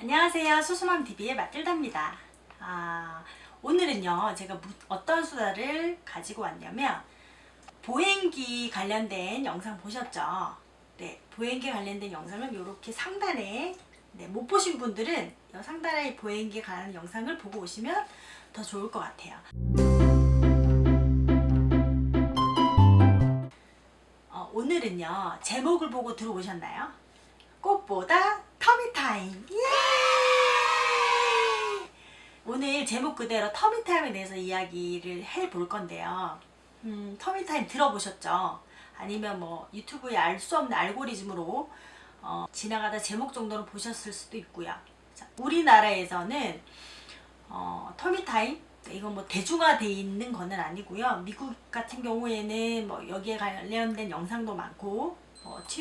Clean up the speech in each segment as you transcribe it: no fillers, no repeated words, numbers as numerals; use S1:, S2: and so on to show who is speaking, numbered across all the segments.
S1: 안녕하세요. 수수맘TV의 마틸다입니다. 오늘은요 제가 어떤 수다를 가지고 왔냐면 보행기 관련된 영상 보셨죠? 네, 보행기 관련된 영상을 이렇게 상단에 못 보신 분들은 이 상단에 보행기에 관한 영상을 보고 오시면 더 좋을 것 같아요. 오늘은요 제목을 보고 들어오셨나요? 꽃보다 터미타임. 예! 오늘 제목 그대로 터미타임에 대해서 이야기를 해볼 건데요. 터미타임 들어보셨죠? 아니면 뭐 유튜브에 알 수 없는 알고리즘으로 지나가다 제목 정도는 보셨을 수도 있고요. 자, 우리나라에서는 터미타임 이건 뭐 대중화되어 있는 거는 아니고요. 미국 같은 경우에는 뭐 여기에 관련된 영상도 많고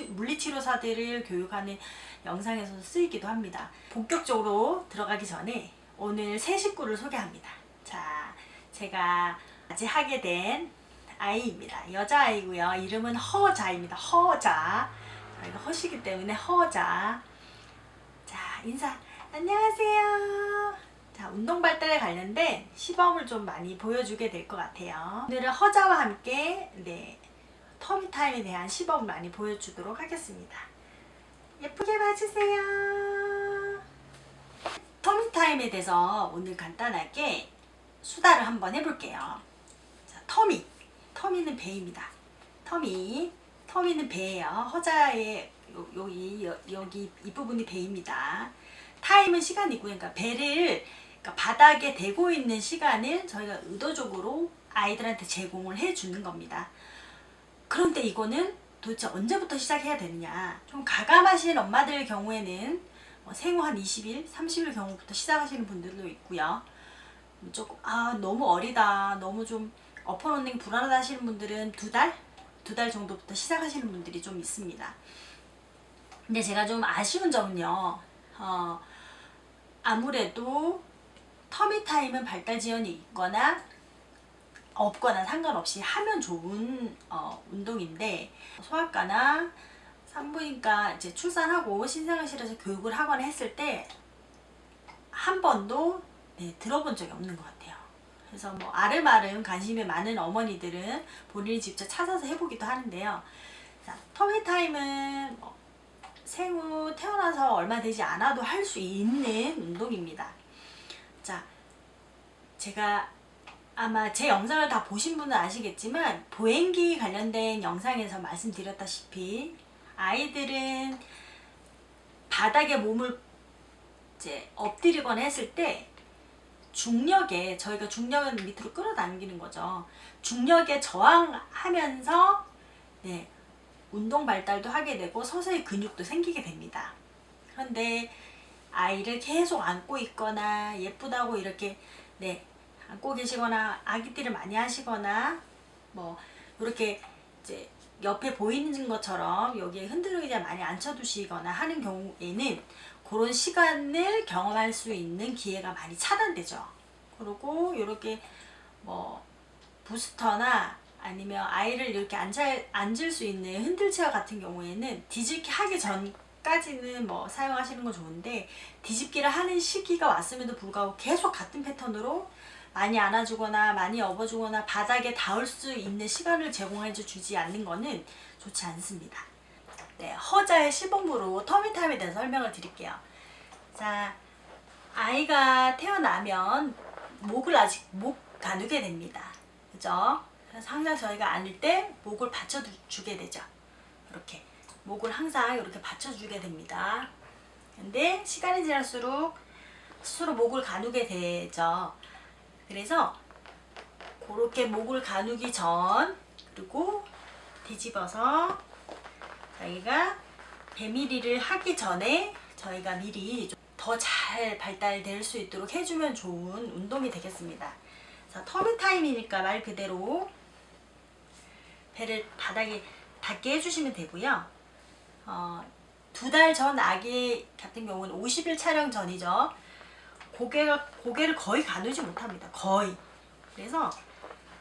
S1: 물리치료사들을 교육하는 영상에서 쓰이기도 합니다. 본격적으로 들어가기 전에 오늘 새 식구를 소개합니다. 자, 제가 맞이하게 된 아이입니다. 여자아이고요. 이름은 허자입니다. 허자. 저희가 허시기 때문에 허자. 자, 인사. 안녕하세요. 자, 운동 발달에 관련된 시범을 좀 많이 보여주게 될 것 같아요. 오늘은 허자와 함께 터미타임에 대한 시범을 많이 보여주도록 하겠습니다. 예쁘게 봐주세요. 터미타임에 대해서 오늘 간단하게 수다를 한번 해볼게요. 자, 터미는 배입니다. 터미는 배예요. 허자의 여기 이 부분이 배입니다. 타임은 시간이고요. 그러니까 배를 바닥에 대고 있는 시간을 저희가 의도적으로 아이들한테 제공을 해주는 겁니다. 그런데 이거는 도대체 언제부터 시작해야 되느냐. 좀 가감하신 엄마들 경우에는 생후 한 20일, 30일 경우부터 시작하시는 분들도 있고요. 조금 너무 어리다, 너무 좀 엎어놓는 불안하다 하시는 분들은 두 달 정도부터 시작하시는 분들이 좀 있습니다. 근데 제가 좀 아쉬운 점은요. 아무래도 터미타임은 발달 지연이 있거나 없거나 상관없이 하면 좋은 운동인데 소아과나 산부인과 이제 출산하고 신생아실에서 교육을 하거나 했을 때 한 번도 들어본 적이 없는 것 같아요. 그래서 뭐 아름아름 관심이 많은 어머니들은 본인이 직접 찾아서 해보기도 하는데요. 자, 터미타임은 생후 태어나서 얼마 되지 않아도 할 수 있는 운동입니다. 자, 제가 아마 제 영상을 다 보신 분은 아시겠지만 보행기 관련된 영상에서 말씀드렸다시피 아이들은 바닥에 몸을 이제 엎드리거나 했을 때 중력에 저희가 중력은 밑으로 끌어당기는 거죠. 중력에 저항하면서 운동 발달도 하게 되고 서서히 근육도 생기게 됩니다. 그런데 아이를 계속 안고 있거나 예쁘다고 이렇게 안고 계시거나 아기띠를 많이 하시거나 뭐 이렇게 이제 옆에 보이는 것처럼 여기에 흔들 의자 많이 앉혀두시거나 하는 경우에는 그런 시간을 경험할 수 있는 기회가 많이 차단되죠. 그리고 이렇게 뭐 부스터나 아니면 아이를 이렇게 앉을 수 있는 흔들체어 같은 경우에는 뒤집기 하기 전까지는 뭐 사용하시는 건 좋은데 뒤집기를 하는 시기가 왔음에도 불구하고 계속 같은 패턴으로 많이 안아주거나 많이 업어주거나 바닥에 닿을 수 있는 시간을 제공해 주지 않는 거는 좋지 않습니다. 허자의 시범으로 터미타임에 대해서 설명을 드릴게요. 자, 아이가 태어나면 목을 목 가누게 됩니다. 그죠? 그래서 항상 저희가 안을 때 목을 받쳐주게 되죠. 이렇게 목을 항상 이렇게 받쳐주게 됩니다. 근데 시간이 지날수록 스스로 목을 가누게 되죠. 그래서 그렇게 목을 가누기 전 그리고 뒤집어서 저희가 배밀이를 하기 전에 저희가 미리 더 잘 발달될 수 있도록 해주면 좋은 운동이 되겠습니다. 자, 터미타임이니까 말 그대로 배를 바닥에 닿게 해주시면 되고요. 2달 전 아기 같은 경우는 50일 촬영 전이죠. 고개를 거의 가누지 못합니다. 거의. 그래서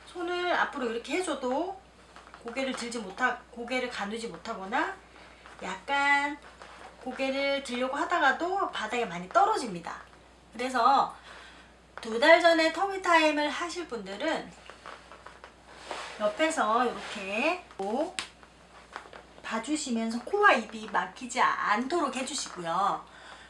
S1: 손을 앞으로 이렇게 해줘도 고개를 가누지 못하거나 약간 고개를 들려고 하다가도 바닥에 많이 떨어집니다. 그래서 2달 전에 터미타임을 하실 분들은 옆에서 이렇게 봐주시면서 코와 입이 막히지 않도록 해주시고요.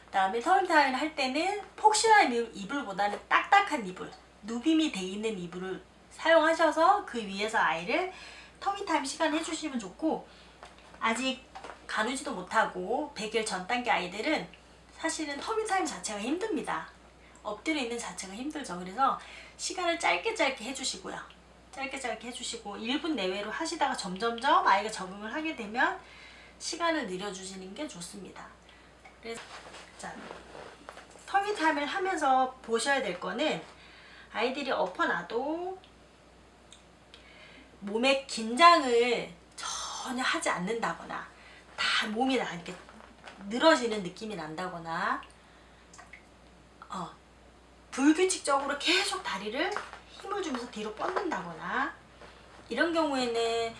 S1: 그 다음에 터미타임을 할 때는 폭신한 이불보다는 딱딱한 이불, 누빔이 돼 있는 이불을 사용하셔서 그 위에서 아이를 터미타임 시간 해주시면 좋고, 아직 가누지도 못하고 100일 전 단계 아이들은 사실은 터미타임 자체가 힘듭니다. 엎드려 있는 자체가 힘들죠. 그래서 시간을 짧게 해주시고요. 짧게 해주시고 1분 내외로 하시다가 점점점 아이가 적응을 하게 되면 시간을 늘려주시는 게 좋습니다. 그래서 자, 터미타임을 하면서 보셔야 될 거는 아이들이 엎어놔도 몸의 긴장을 전혀 하지 않는다거나 다 몸이 이렇게 늘어지는 느낌이 난다거나 불규칙적으로 계속 다리를 힘을 주면서 뒤로 뻗는다거나 이런 경우에는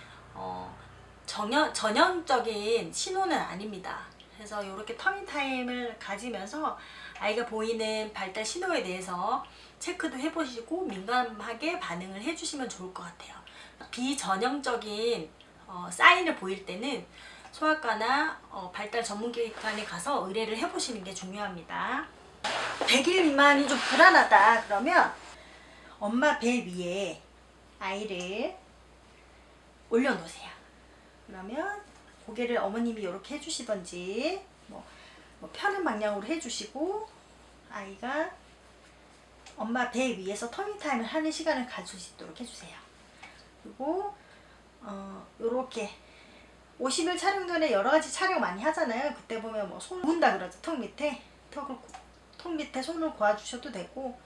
S1: 전형적인 신호는 아닙니다. 그래서 이렇게 터미타임을 가지면서 아이가 보이는 발달 신호에 대해서 체크도 해보시고 민감하게 반응을 해주시면 좋을 것 같아요. 비전형적인 사인을 보일 때는 소아과나 발달 전문기관에 가서 의뢰를 해보시는 게 중요합니다. 100일 미만이 좀 불안하다 그러면 엄마 배 위에 아이를 올려놓으세요. 그러면 고개를 어머님이 이렇게 해주시던지 뭐 편한 방향으로 해주시고 아이가 엄마 배 위에서 터미타임을 하는 시간을 가질 수 있도록 해주세요. 그리고 요렇게 50일 촬영 전에 여러가지 촬영 많이 하잖아요. 그때 보면 뭐 손 모은다 그러죠. 턱 밑에 손을 고아주셔도 되고,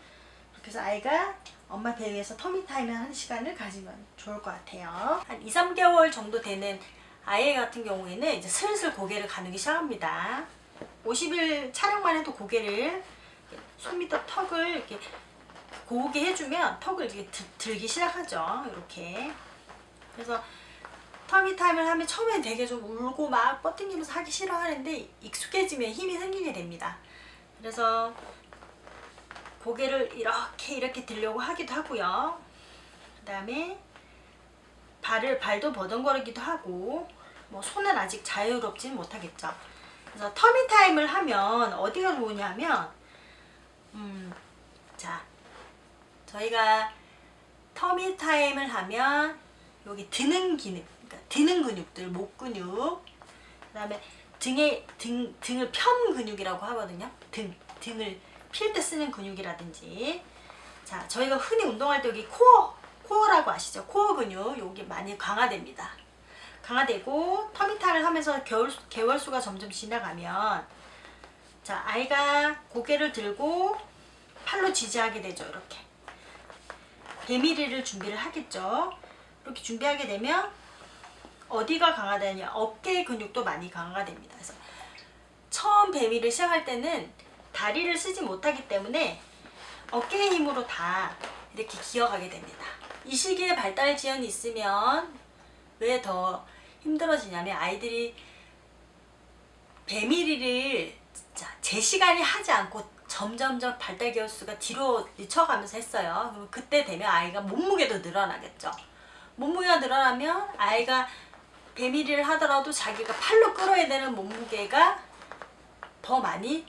S1: 그렇게 해서 아이가 엄마 배 위에서 터미타임을 하는 시간을 가지면 좋을 것 같아요. 한 2-3개월 정도 되는 아이 같은 경우에는 이제 슬슬 고개를 가누기 시작합니다. 50일 촬영만 해도 고개를 손 밑에 턱을 이렇게 고우게 해주면 턱을 이렇게 들기 시작하죠. 이렇게. 그래서 터미타임을 하면 처음엔 되게 좀 울고 막 뻗ting기면서 하기 싫어하는데 익숙해지면 힘이 생기게 됩니다. 그래서 고개를 이렇게 들려고 하기도 하고요. 그 다음에 발도 버덩거리기도 하고, 뭐 손은 아직 자유롭지는 못하겠죠. 그래서 터미타임을 하면 어디가 좋으냐면 자, 저희가 터미타임을 하면 여기 드는 기능, 그러니까 드는 근육들, 목 근육, 그 다음에 등을 편 근육이라고 하거든요. 등을 필 때 쓰는 근육이라든지, 자, 저희가 흔히 운동할 때 여기 코어라고 아시죠? 코어 근육 여기 많이 강화됩니다. 강화되고 터미타임을 하면서 개월수가 점점 지나가면 자, 아이가 고개를 들고 팔로 지지하게 되죠. 이렇게 배밀이를 준비를 하겠죠. 이렇게 준비하게 되면 어디가 강화되냐? 어깨 근육도 많이 강화됩니다. 그래서 처음 배밀을 시작할 때는 다리를 쓰지 못하기 때문에 어깨의 힘으로 다 이렇게 기어가게 됩니다. 이 시기에 발달 지연이 있으면 왜 더 힘들어지냐면 아이들이 배밀이를 제 시간이 하지 않고 점점점 발달 개월수가 뒤로 늦춰가면서 했어요. 그럼 그때 되면 아이가 몸무게도 늘어나겠죠. 몸무게가 늘어나면 아이가 배밀이를 하더라도 자기가 팔로 끌어야 되는 몸무게가 더 많이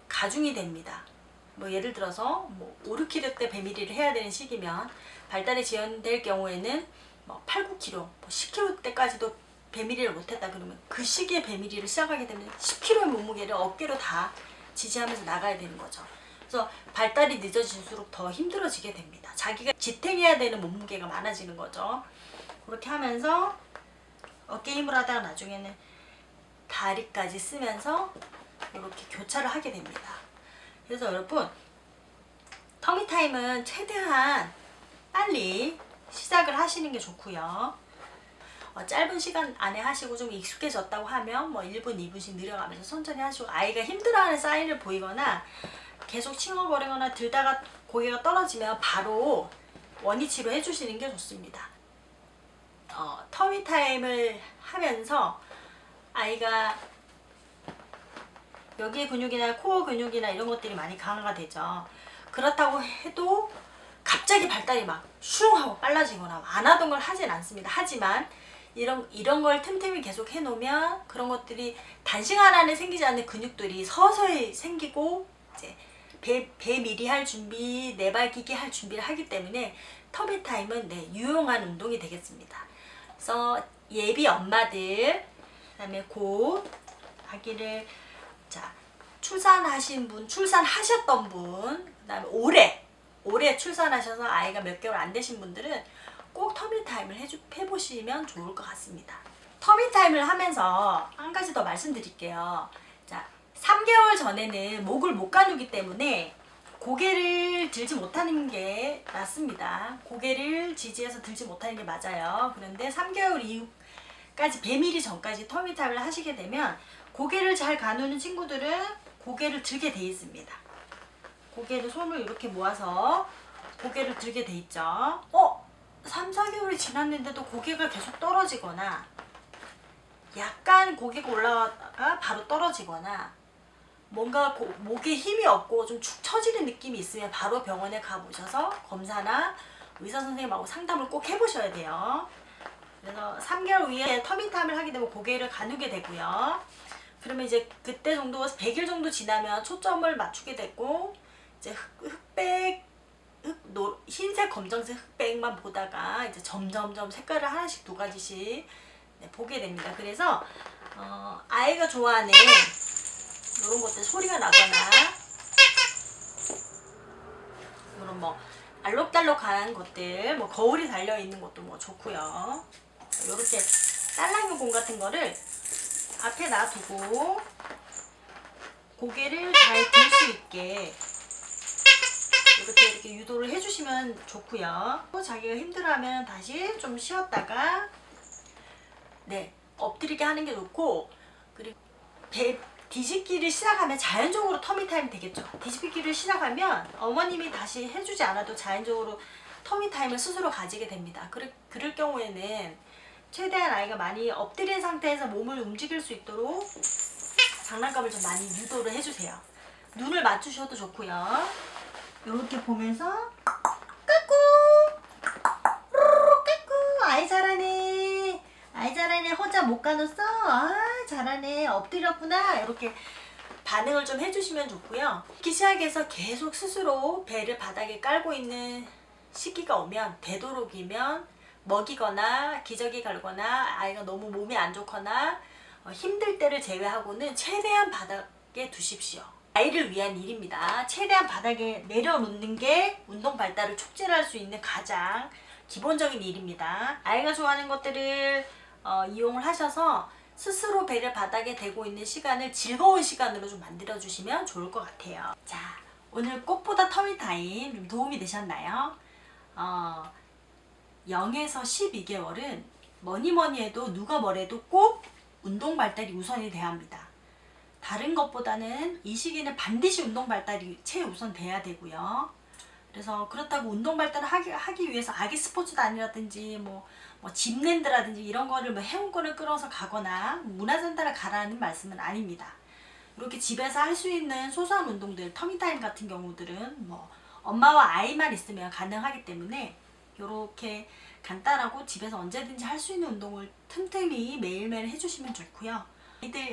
S1: 가중이 됩니다. 뭐 예를 들어서 뭐 5-6kg 때 배밀이를 해야 되는 시기면 발달이 지연될 경우에는 뭐 8-9kg, 뭐 10kg 때까지도 배밀이를 못했다 그러면 그 시기에 배밀이를 시작하게 되면 10kg의 몸무게를 어깨로 다 지지하면서 나가야 되는 거죠. 그래서 발달이 늦어질수록 더 힘들어지게 됩니다. 자기가 지탱해야 되는 몸무게가 많아지는 거죠. 그렇게 하면서 어깨 힘을 하다가 나중에는 다리까지 쓰면서 이렇게 교차를 하게 됩니다. 그래서 여러분 터미타임은 최대한 빨리 시작을 하시는 게 좋고요. 짧은 시간 안에 하시고 좀 익숙해졌다고 하면 뭐 1분, 2분씩 늘려가면서 천천히 하시고, 아이가 힘들어하는 사인을 보이거나 계속 칭얼거리거나 들다가 고개가 떨어지면 바로 원위치로 해주시는 게 좋습니다. 터미타임을 하면서 아이가 여기 근육이나 코어 근육이나 이런 것들이 많이 강화가 되죠. 그렇다고 해도 갑자기 발달이 막 슝 하고 빨라지거나 안 하던 걸 하진 않습니다. 하지만 이런 걸 틈틈이 계속 해놓으면 그런 것들이 단시간 안에 생기지 않는 근육들이 서서히 생기고 이제 배 미리 할 준비, 내발기기 할 준비를 하기 때문에 터미타임은 네, 유용한 운동이 되겠습니다. 그래서 예비 엄마들, 그다음에 곧 아기를 출산하신 분, 출산하셨던 분, 그다음에 올해 출산하셔서 아이가 몇 개월 안 되신 분들은 꼭 터미타임을 해보시면 좋을 것 같습니다. 터미타임을 하면서 한 가지 더 말씀드릴게요. 자, 3개월 전에는 목을 못 가누기 때문에 고개를 들지 못하는 게 맞습니다. 고개를 지지해서 들지 못하는 게 맞아요. 그런데 3개월 이후까지 배밀이 전까지 터미타임을 하시게 되면 고개를 잘 가누는 친구들은 고개를 들게 돼 있습니다. 고개를 손을 이렇게 모아서 고개를 들게 돼 있죠. 3, 4개월이 지났는데도 고개가 계속 떨어지거나 약간 고개가 올라가다가 바로 떨어지거나 뭔가 목에 힘이 없고 좀 축 처지는 느낌이 있으면 바로 병원에 가보셔서 검사나 의사 선생님하고 상담을 꼭 해보셔야 돼요. 그래서 3개월 후에 터미타임을 하게 되면 고개를 가누게 되고요. 그러면 이제 그때 정도 100일 정도 지나면 초점을 맞추게 되고 이제 흰색, 검정색, 흑백만 보다가 이제 점점점 색깔을 하나씩 두 가지씩 네, 보게 됩니다. 그래서 아이가 좋아하는 이런 것들 소리가 나거나 이런 뭐 알록달록한 것들, 뭐 거울이 달려 있는 것도 뭐 좋고요. 이렇게 딸랑이공 같은 거를 앞에 놔두고 고개를 잘 들 수 있게 이렇게 유도를 해주시면 좋고요. 자기가 힘들어하면 다시 좀 쉬었다가 네, 엎드리게 하는 게 좋고, 그리고 배 뒤집기를 시작하면 자연적으로 터미타임 되겠죠. 뒤집기를 시작하면 어머님이 다시 해주지 않아도 자연적으로 터미타임을 스스로 가지게 됩니다. 그럴 경우에는 최대한 아이가 많이 엎드린 상태에서 몸을 움직일 수 있도록 장난감을 좀 많이 유도를 해주세요. 눈을 맞추셔도 좋고요. 이렇게 보면서 까꿍 까꿍 아이 잘하네, 아이 잘하네, 호자 못 가눴어, 아 잘하네, 엎드렸구나, 이렇게 반응을 좀 해주시면 좋고요. 시작해서 계속 스스로 배를 바닥에 깔고 있는 시기가 오면 되도록이면 먹이거나 기저귀 갈거나 아이가 너무 몸이 안 좋거나 힘들 때를 제외하고는 최대한 바닥에 두십시오. 아이를 위한 일입니다. 최대한 바닥에 내려놓는 게 운동 발달을 촉진할 수 있는 가장 기본적인 일입니다. 아이가 좋아하는 것들을 이용을 하셔서 스스로 배를 바닥에 대고 있는 시간을 즐거운 시간으로 좀 만들어 주시면 좋을 것 같아요. 자, 오늘 꽃보다 터미타임 좀 도움이 되셨나요? 0에서 12개월은 뭐니 해도 누가 뭐래도 꼭 운동 발달이 우선이 돼야 합니다. 다른 것보다는 이 시기는 반드시 운동 발달이 최우선 돼야 되고요. 그래서 그렇다고 운동 발달을 하기 위해서 아기 스포츠단이라든지 뭐 집랜드라든지 이런 거를 뭐 회원권을 끌어서 가거나 문화센터를 가라는 말씀은 아닙니다. 이렇게 집에서 할 수 있는 소소한 운동들, 터미타임 같은 경우들은 뭐 엄마와 아이만 있으면 가능하기 때문에 이렇게 간단하고 집에서 언제든지 할 수 있는 운동을 틈틈이 매일매일 해주시면 좋고요.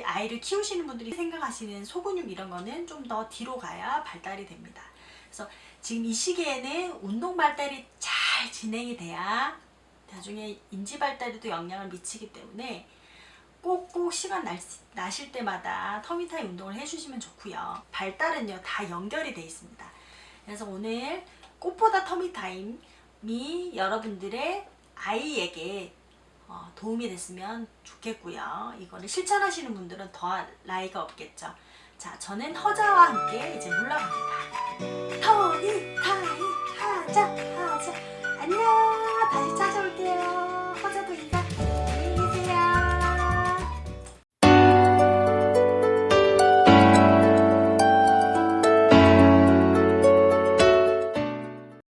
S1: 아이를 키우시는 분들이 생각하시는 소근육 이런 거는 좀 더 뒤로 가야 발달이 됩니다. 그래서 지금 이 시기에는 운동 발달이 잘 진행이 돼야 나중에 인지 발달에도 영향을 미치기 때문에 꼭꼭 시간 나실 때마다 터미타임 운동을 해주시면 좋고요. 발달은요 다 연결이 돼 있습니다. 그래서 오늘 꽃보다 터미타임이 여러분들의 아이에게 도움이 됐으면 좋겠고요. 이거를 실천하시는 분들은 더 나이가 없겠죠. 자, 저는 허자와 함께 이제 물러갑니다.